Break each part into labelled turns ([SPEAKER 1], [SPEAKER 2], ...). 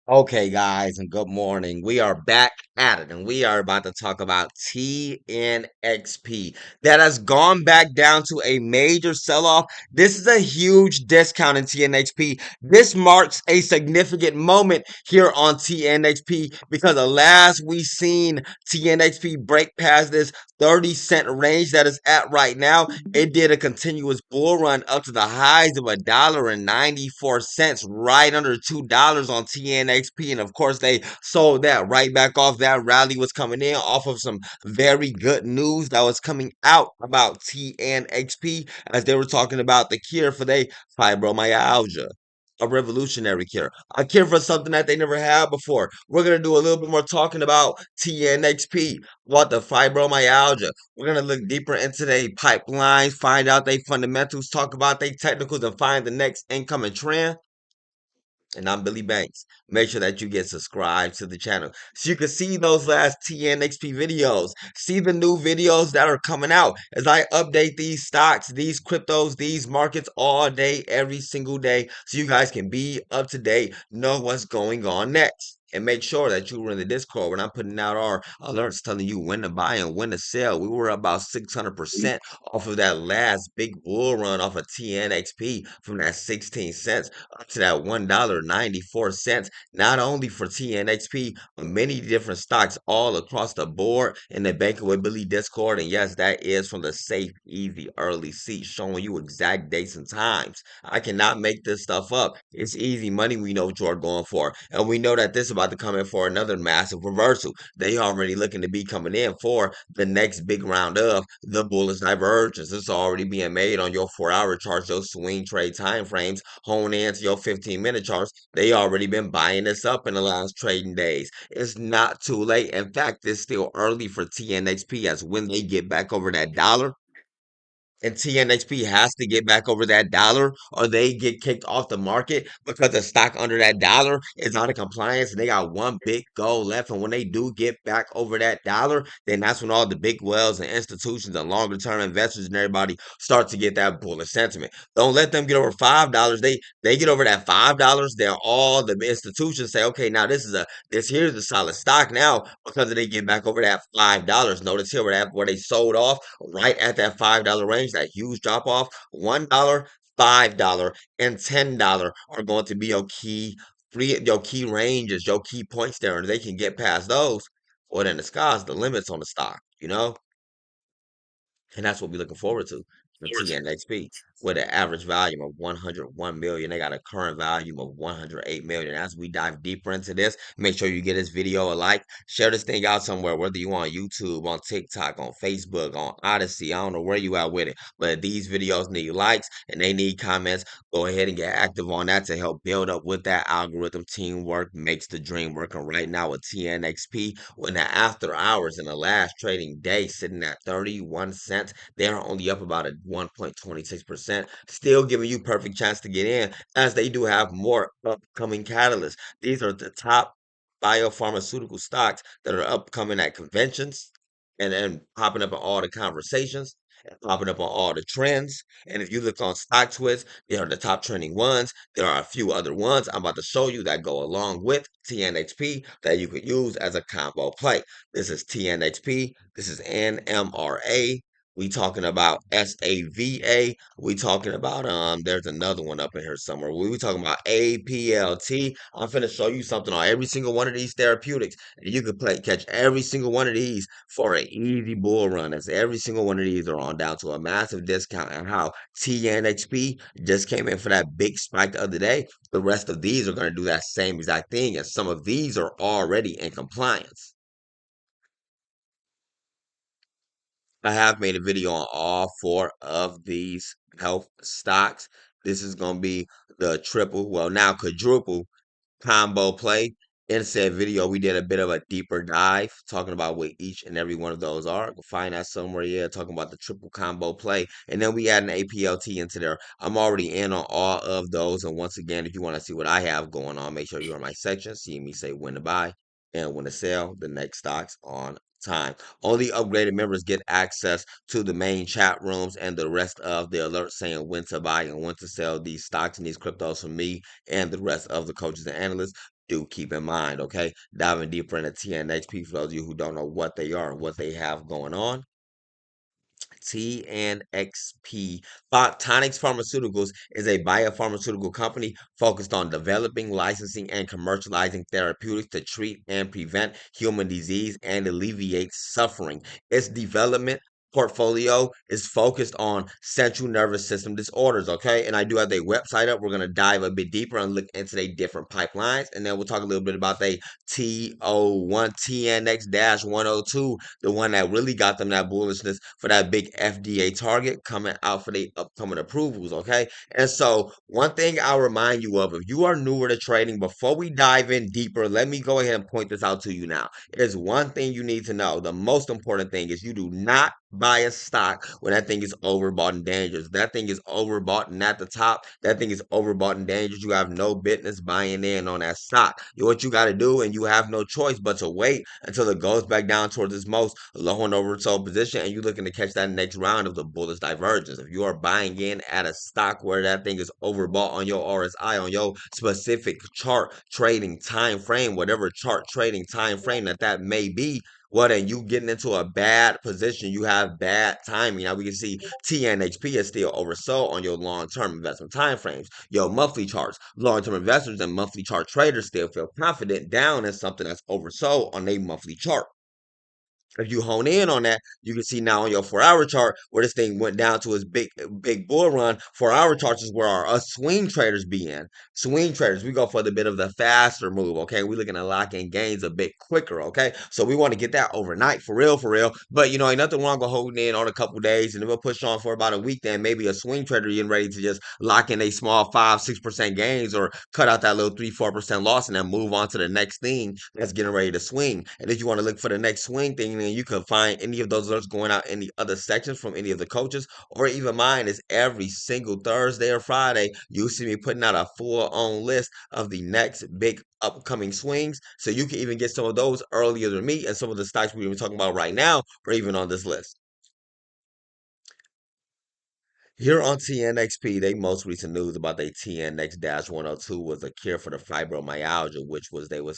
[SPEAKER 1] Okay, guys, and good morning. We are back at it, and we are about to talk about TNXP that has gone back down to a major sell off. This is a huge discount in TNXP. This marks a significant moment here on TNXP because the last we seen TNXP break past this 30-cent range that is at right now. It did a continuous bull run up to the highs of $1.94, right under $2 on TNXP. And of course, they sold that right back off. That rally was coming in off of some very good news that was coming out about TNXP as they were talking about the cure for their fibromyalgia. A revolutionary cure. A cure for something that they never had before. We're going to do a little bit more talking about TNXP, about the fibromyalgia. We're going to look deeper into their pipelines, find out their fundamentals, talk about their technicals, and find the next incoming trend. And I'm Billy Banks. Make sure that you get subscribed to the channel so you can see those last TNXP videos. See the new videos that are coming out as I update these stocks, these cryptos, these markets all day, every single day, so you guys can be up to date, know what's going on next. And make sure that you were in the Discord when I'm putting out our alerts telling you when to buy and when to sell. We were about 600% off of that last big bull run off of TNXP from that 16 cents up to that $1.94, not only for TNXP, but many different stocks all across the board in the Banking with Billy Discord. And yes, that is from the Safe, Easy, Early Seat, showing you exact dates and times. I cannot make this stuff up. It's easy money. We know what you are going for. And we know that this is about to come in for another massive reversal. They already looking to be coming in for the next big round of the bullish divergence. It's already being made on your 4-hour charts, your swing trade time frames. Hone into your 15-minute charts. They already been buying this up in the last trading days. It's not too late. In fact, it's still early for TNXP as when they get back over that dollar. And TNXP has to get back over that dollar or they get kicked off the market because the stock under that dollar is out of compliance and they got one big goal left. And when they do get back over that dollar, then that's when all the big wells and institutions and longer term investors and everybody start to get that bullish sentiment. Don't let them get over $5. They get over that $5, they're all the institutions say, okay, now this here's a solid stock now because they get back over that $5. Notice here where they sold off right at that $5 range, that huge drop off. $1, $5, and $10 are going to be your key ranges, your key points there, and they can get past those. Well, then the sky's the limits on the stock, you know? And that's what we're looking forward to for TNXP with an average volume of 101 million. They got a current volume of 108 million. As we dive deeper into this, make sure you get this video a like, share this thing out somewhere, whether you on YouTube, on TikTok, on Facebook, on Odyssey. I don't know where you at with it, but these videos need likes and they need comments. Go ahead and get active on that to help build up with that algorithm. Teamwork makes the dream work. And right now with TNXP, when the after hours in the last trading day sitting at 31 cents, they're only up about a 1.26%, still giving you perfect chance to get in as they do have more upcoming catalysts. These are the top biopharmaceutical stocks that are upcoming at conventions and then popping up in all the conversations and popping up on all the trends. And if you look on StockTwist, they are the top trending ones. There are a few other ones I'm about to show you that go along with TNXP that you could use as a combo play. This is TNXP. This is NMRA. We talking about SAVA. We talking about there's another one up in here somewhere. We talking about APLT. I'm finna show you something on every single one of these therapeutics. And you can catch every single one of these for an easy bull run. As every single one of these are on down to a massive discount. And how TNXP just came in for that big spike the other day. The rest of these are going to do that same exact thing. And some of these are already in compliance. I have made a video on all four of these health stocks. This is going to be the triple, well, now quadruple combo play. In said video, we did a bit of a deeper dive talking about what each and every one of those are. Go find that somewhere, yeah, talking about the triple combo play. And then we add an APLT into there. I'm already in on all of those. And once again, if you want to see what I have going on, make sure you're in my section. See me say when to buy and when to sell the next stocks on time. Only upgraded members get access to the main chat rooms and the rest of the alerts saying when to buy and when to sell these stocks and these cryptos from me and the rest of the coaches and analysts. do keep in mind, okay? Diving deeper into TNXP for those of you who don't know what they are and what they have going on. TNXP. Tonix Pharmaceuticals is a biopharmaceutical company focused on developing, licensing, and commercializing therapeutics to treat and prevent human disease and alleviate suffering. Its development portfolio is focused on central nervous system disorders, okay? And I do have their website up. We're going to dive a bit deeper and look into their different pipelines, and then we'll talk a little bit about their TO1 TNX-102, the one that really got them that bullishness for that big FDA target coming out for the upcoming approvals, okay? And so, one thing I'll remind you of, if you are newer to trading, before we dive in deeper, let me go ahead and point this out to you now. There's one thing you need to know. The most important thing is you do not buy a stock when that thing is overbought and dangerous. That thing is overbought and at the top, that thing is overbought and dangerous. You have no business buying in on that stock. What you got to do, and you have no choice but to wait until it goes back down towards its most low and oversold position, and you're looking to catch that next round of the bullish divergence. If you are buying in at a stock where that thing is overbought on your RSI, on your specific chart trading time frame, whatever chart trading time frame that may be, well, then you getting into a bad position. You have bad timing. Now we can see TNHP is still oversold on your long-term investment time frames. Your monthly charts, long-term investors and monthly chart traders still feel confident down in something that's oversold on a monthly chart. If you hone in on that, you can see now on your 4-hour chart where this thing went down to its big bull run. 4-hour charts is where our us swing traders be in. Swing traders, we go for the bit of the faster move. Okay, we're looking to lock in gains a bit quicker. Okay, so we want to get that overnight for real, for real. But you know, ain't nothing wrong with holding in on a couple days, and then we'll push on for about a week. Then maybe a swing trader getting ready to just lock in a small 5-6% gains, or cut out that little 3-4% loss, and then move on to the next thing that's getting ready to swing. And if you want to look for the next swing thing, then you can find any of those alerts going out in the other sections from any of the coaches, or even mine is every single Thursday or Friday. You see me putting out a full on list of the next big upcoming swings. So you can even get some of those earlier than me, and some of the stocks we're even talking about right now are even on this list. Here on TNXP, they most recent news about their TNX-102 was a cure for the fibromyalgia, which were they were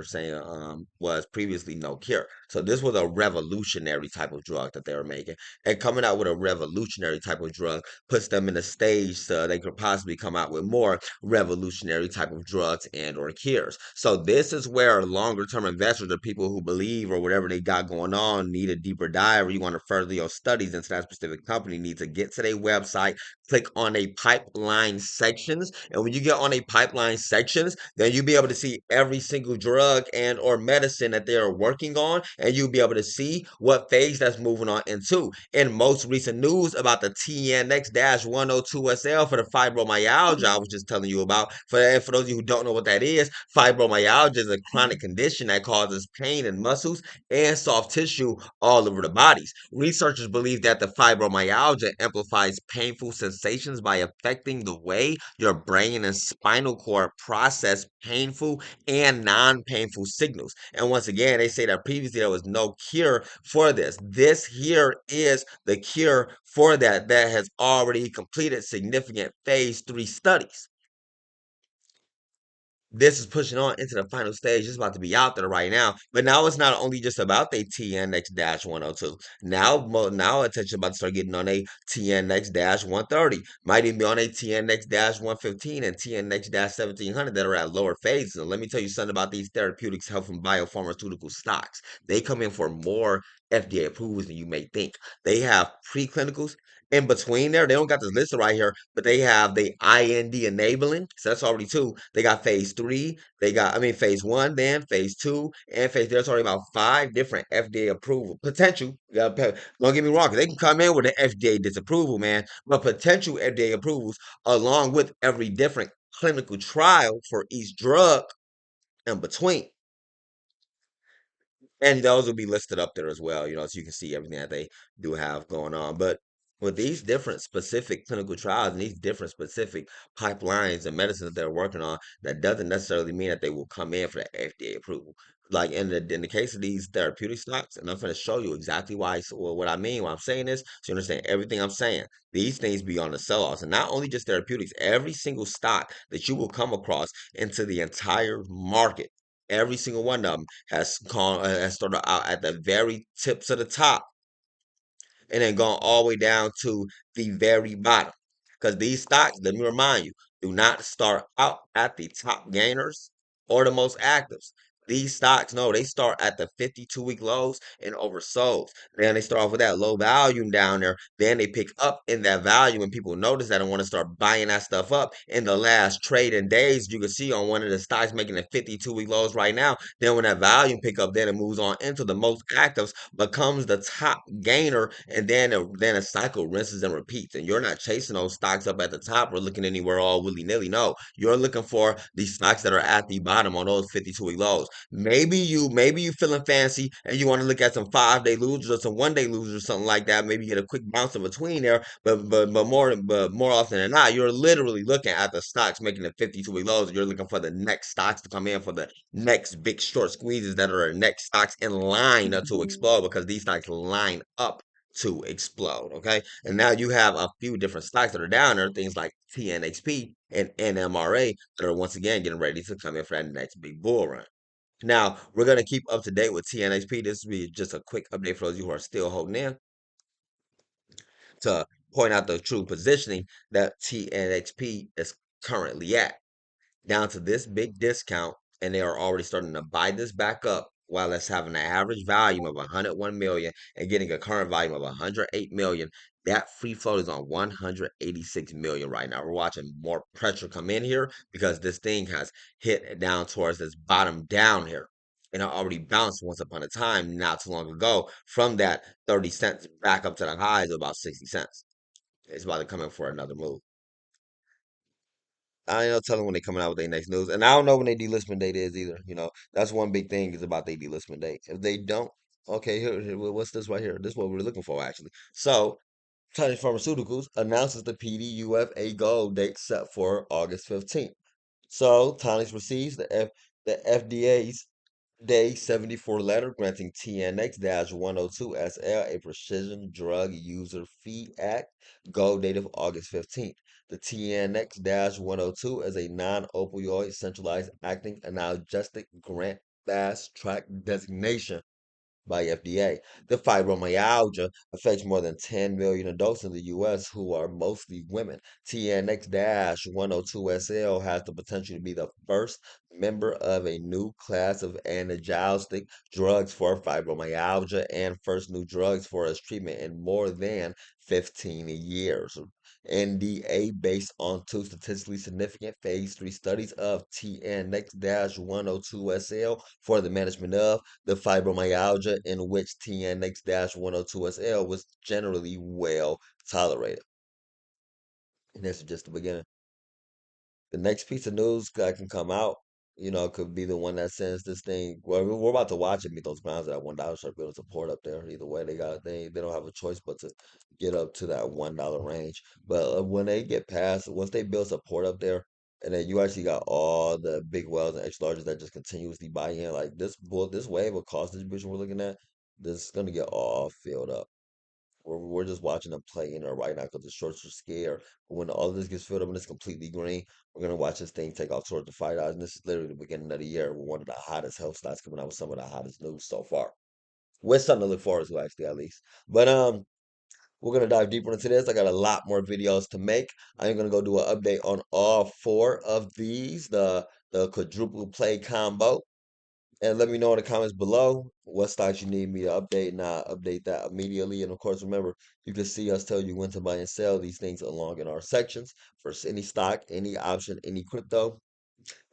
[SPEAKER 1] saying was previously no cure. So this was a revolutionary type of drug that they were making, and coming out with a revolutionary type of drug puts them in a stage so they could possibly come out with more revolutionary type of drugs and or cures. So this is where longer term investors or people who believe or whatever they got going on need a deeper dive, or you want to further your studies into that specific company, need to get to their website, click on a pipeline sections, and when you get on a pipeline sections, then you'll be able to see every single drug and or medicine that they are working on, and you'll be able to see what phase that's moving on into. In most recent news about the TNX-102SL for the fibromyalgia I was just telling you about, for those of you who don't know what that is, fibromyalgia is a chronic condition that causes pain in muscles and soft tissue all over the bodies. Researchers believe that the fibromyalgia amplifies painful sensations by affecting the way your brain and spinal cord process painful and non-painful signals. And once again, they say that previously there was no cure for this. This here is the cure for that has already completed significant phase 3 studies. This is pushing on into the final stage. It's about to be out there right now. But now it's not only just about the TNX-102. Now attention about to start getting on a TNX-130. Might even be on a TNX-115 and TNX-1700 that are at lower phases. And let me tell you something about these therapeutics, health, and biopharmaceutical stocks. They come in for more FDA approvals than you may think. They have preclinicals in between there. They don't got this listed right here, but they have the IND enabling. So that's already two. They got phase 3. Phase 1, then phase 2, and phase. There's already about 5 different FDA approval potential. Don't get me wrong, 'cause they can come in with an FDA disapproval, man, but potential FDA approvals along with every different clinical trial for each drug in between. And those will be listed up there as well, so you can see everything that they do have going on. But with these different specific clinical trials and these different specific pipelines and medicines they're working on, that doesn't necessarily mean that they will come in for the FDA approval. Like in the case of these therapeutic stocks, and I'm going to show you exactly why, what I mean, why I'm saying this, so you understand everything I'm saying. These things be on the sell-offs, and not only just therapeutics, every single stock that you will come across into the entire market. Every single one of them has started out at the very tips of the top and then gone all the way down to the very bottom. Because these stocks, let me remind you, do not start out at the top gainers or the most actives. These stocks, no, they start at the 52-week lows and oversold. Then they start off with that low volume down there. Then they pick up in that value, and people notice that and want to start buying that stuff up. In the last trading days, you can see on one of the stocks making the 52-week lows right now. Then when that volume pick up, then it moves on into the most actives, becomes the top gainer, and then a cycle rinses and repeats. And you're not chasing those stocks up at the top or looking anywhere all willy nilly. No, you're looking for these stocks that are at the bottom on those 52-week lows. Maybe you feeling fancy and you want to look at some 5-day losers or some 1-day losers or something like that. Maybe get a quick bounce in between there, but more often than not, you're literally looking at the stocks making the 52-week lows. You're looking for the next stocks to come in for the next big short squeezes that are next stocks in line to explode, because these stocks line up to explode. Okay. And now you have a few different stocks that are down there, things like TNXP and NMRA, that are once again getting ready to come in for that next big bull run. Now, we're going to keep up to date with TNXP. This will be just a quick update for those of you who are still holding in, to point out the true positioning that TNXP is currently at, down to this big discount, and they are already starting to buy this back up while it's having an average volume of 101 million and getting a current volume of 108 million. That free float is on 186 million right now. We're watching more pressure come in here because this thing has hit down towards this bottom down here. And it already bounced once upon a time not too long ago from that 30 cents back up to the highs of about 60 cents. It's about to come in for another move. I ain't no telling when they coming out with their next news, and I don't know when their delisting date is either. That's one big thing is about their delisting date. If they don't, okay, what's this right here? This is what we're looking for actually. So, Tonix Pharmaceuticals announces the PDUFA goal date set for August 15th. So, Tonix receives the FDA's Day 74 letter granting TNX-102SL a Precision Drug User Fee Act go date of August 15th. The TNX-102 is a non-opioid centralized acting analgesic grant fast track designation by FDA. The fibromyalgia affects more than 10 million adults in the U.S. who are mostly women. TNX-102SL has the potential to be the first member of a new class of analgesic drugs for fibromyalgia and first new drugs for its treatment in more than 15 years. NDA based on two statistically significant phase 3 studies of TNX-102SL for the management of the fibromyalgia, in which TNX-102SL was generally well tolerated. And this is just the beginning. The next piece of news that can come out, could be the one that sends this thing. Well, we're about to watch it meet those grounds at $1. Start building support up there. Either way, they don't have a choice but to get up to that $1 range. But when they get past, once they build support up there, and then you actually got all the big wells and extra larges that just continuously buy in, like this wave of cost distribution we're looking at, this is gonna get all filled up. We're just watching them play in there right now because the shorts are scared. But when all of this gets filled up and it's completely green, we're gonna watch this thing take off towards the $5. And this is literally the beginning of the year. We're one of the hottest health stocks coming out with some of the hottest news so far. With something to look forward to, actually, at least. But we're gonna dive deeper into this. I got a lot more videos to make. I'm gonna go do an update on all four of these, the quadruple play combo. And let me know in the comments below what stocks you need me to update, and I'll update that immediately. And of course, remember, you can see us tell you when to buy and sell these things along in our sections for any stock, any option, any crypto,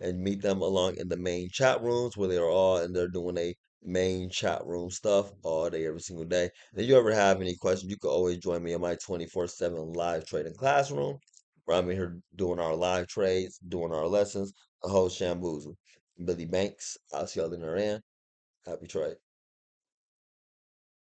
[SPEAKER 1] and meet them along in the main chat rooms where they're all and they're doing a main chat room stuff all day, every single day. And if you ever have any questions, you can always join me in my 24/7 live trading classroom where I'm in here doing our live trades, doing our lessons, the whole shamboozle. Billy Banks, I'll see y'all in there. Happy trade.